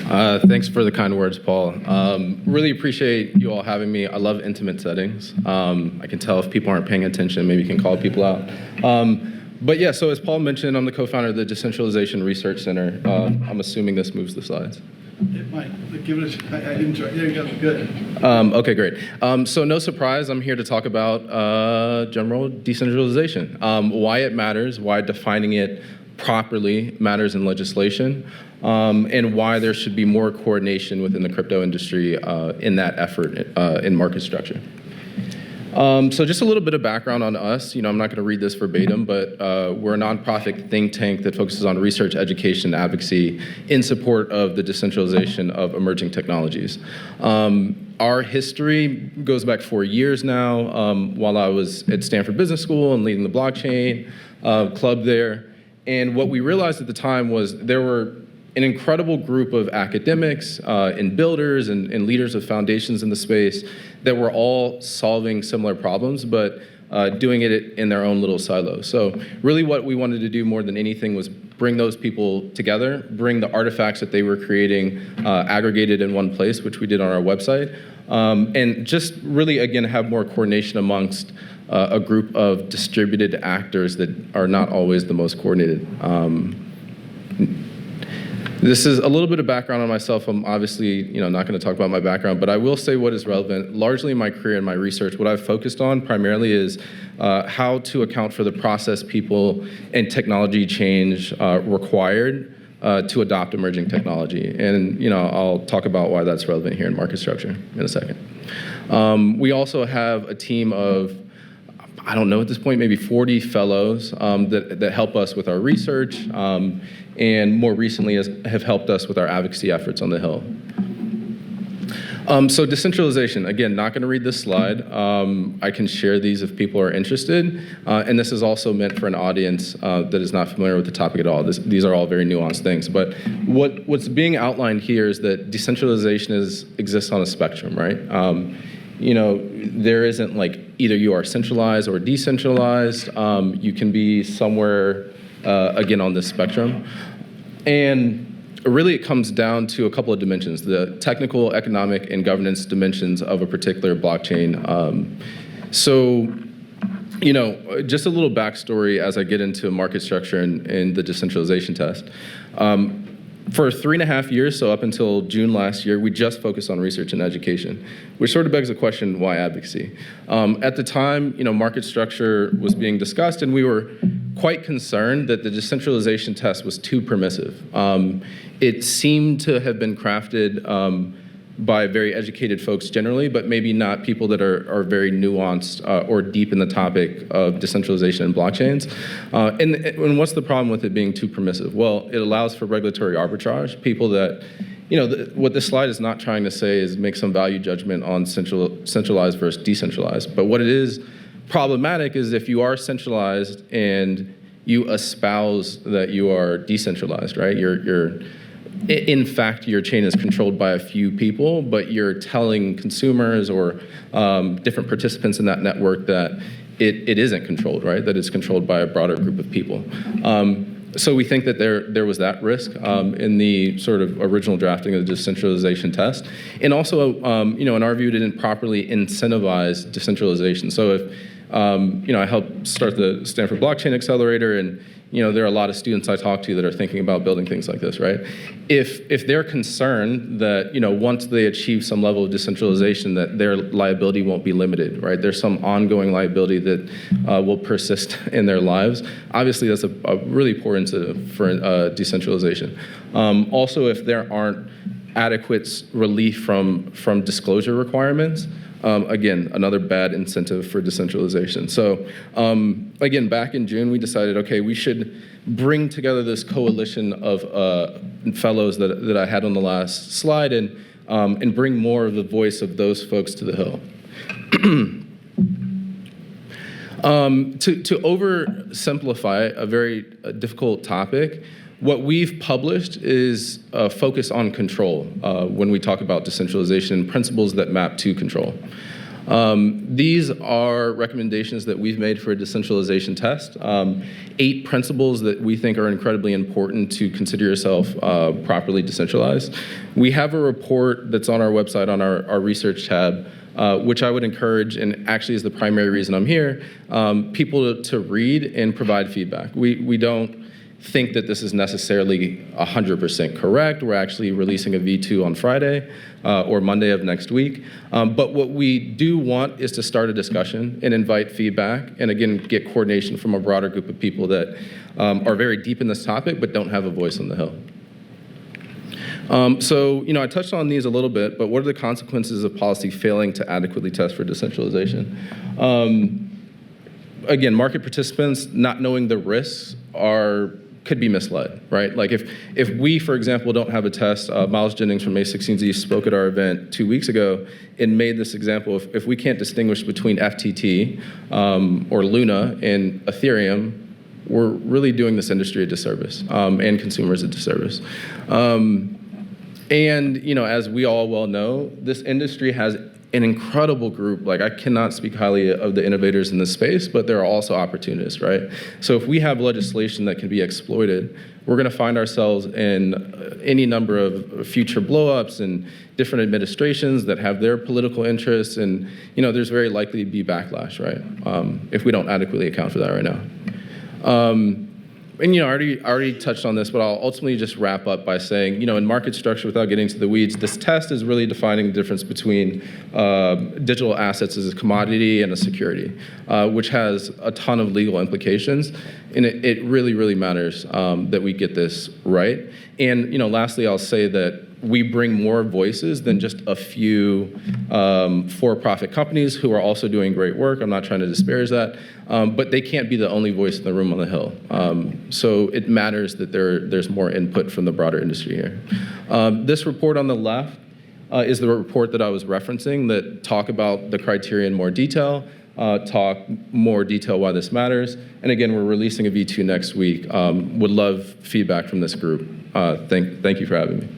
Thanks for the kind words, Paul. Really appreciate you all having me. I love intimate settings. I can tell if people aren't paying attention, maybe you can call people out. But yeah, so as Paul mentioned, I'm the co-founder of the Decentralization Research Center. I'm assuming this moves the slides. It might. Give it a I didn't try. There you go. Good. Okay, great. So no surprise, I'm here to talk about general decentralization, why it matters, why defining it properly matters in legislation, and why there should be more coordination within the crypto industry in that effort in market structure. So just a little bit of background on us. I'm not going to read this verbatim, but we're a nonprofit think tank that focuses on research, education, and advocacy in support of the decentralization of emerging technologies. Our history goes back 4 years now, while I was at Stanford Business School and leading the blockchain club there. And what we realized at the time was there were an incredible group of academics and builders and leaders of foundations in the space that were all solving similar problems, but doing it in their own little silos. So really what we wanted to do more than anything was bring those people together, bring the artifacts that they were creating aggregated in one place, which we did on our website, and just really, again, have more coordination amongst a group of distributed actors that are not always the most coordinated. This is a little bit of background on myself. I'm obviously, not going to talk about my background, but I will say what is relevant. Largely in my career and my research, what I've focused on primarily is how to account for the process, people, and technology change required to adopt emerging technology. And, I'll talk about why that's relevant here in market structure in a second. We also have a team of, I don't know at this point, maybe 40 fellows that help us with our research, and more recently have helped us with our advocacy efforts on the Hill. So decentralization, again, not going to read this slide. I can share these if people are interested. And this is also meant for an audience that is not familiar with the topic at all. These are all very nuanced things. But what's being outlined here is that decentralization exists on a spectrum, right? There isn't like either you are centralized or decentralized. You can be somewhere, again, on this spectrum. And really it comes down to a couple of dimensions, the technical, economic, and governance dimensions of a particular blockchain. Just a little backstory as I get into market structure and the decentralization test. For 3.5 years, so up until June last year, we just focused on research and education, which sort of begs the question, why advocacy? At the time, market structure was being discussed, and we were quite concerned that the decentralization test was too permissive. It seemed to have been crafted by very educated folks generally, but maybe not people that are very nuanced or deep in the topic of decentralization and blockchains. And what's the problem with it being too permissive? Well, it allows for regulatory arbitrage. People that, what this slide is not trying to say is make some value judgment on centralized versus decentralized. But what it is problematic is if you are centralized and you espouse that you are decentralized, right? In fact, your chain is controlled by a few people, but you're telling consumers or different participants in that network that it isn't controlled, right? That it's controlled by a broader group of people. So we think that there was that risk in the sort of original drafting of the decentralization test. And also, in our view, it didn't properly incentivize decentralization. So if, I helped start the Stanford Blockchain Accelerator, and there are a lot of students I talk to that are thinking about building things like this, right? If they're concerned that, once they achieve some level of decentralization, that their liability won't be limited, right? There's some ongoing liability that will persist in their lives. Obviously, that's a really poor incentive for decentralization. Also, if there aren't adequate relief from disclosure requirements, again, another bad incentive for decentralization. So again, back in June, we decided, okay, we should bring together this coalition of fellows that I had on the last slide and bring more of the voice of those folks to the Hill. To oversimplify a very difficult topic, what we've published is a focus on control when we talk about decentralization and principles that map to control. These are recommendations that we've made for a decentralization test. 8 principles that we think are incredibly important to consider yourself properly decentralized. We have a report that's on our website on our research tab, which I would encourage, and actually is the primary reason I'm here, people to read and provide feedback. We don't think that this is necessarily 100% correct. We're actually releasing a V2 on Friday or Monday of next week. But what we do want is to start a discussion and invite feedback, and again, get coordination from a broader group of people that are very deep in this topic but don't have a voice on the Hill. So, I touched on these a little bit, but what are the consequences of policy failing to adequately test for decentralization? Again, market participants not knowing the risks could be misled, right? Like if we, for example, don't have a test, Miles Jennings from A16Z spoke at our event 2 weeks ago and made this example. If we can't distinguish between FTT or Luna and Ethereum, we're really doing this industry a disservice and consumers a disservice. And as we all well know, this industry has an incredible group. Like, I cannot speak highly of the innovators in this space, but there are also opportunists, right? So if we have legislation that can be exploited, we're going to find ourselves in any number of future blowups and different administrations that have their political interests, and there's very likely to be backlash, right? If we don't adequately account for that right now. And I already touched on this, but I'll ultimately just wrap up by saying, in market structure, without getting into the weeds, this test is really defining the difference between digital assets as a commodity and a security, which has a ton of legal implications. And it really, really matters that we get this right. And lastly, I'll say that we bring more voices than just a few for-profit companies who are also doing great work. I'm not trying to disparage that, but they can't be the only voice in the room on the Hill. So it matters that there's more input from the broader industry here. This report on the left is the report that I was referencing that talk about the criteria in more detail, talk more detail why this matters. And again, we're releasing a V2 next week. Would love feedback from this group. Thank you for having me.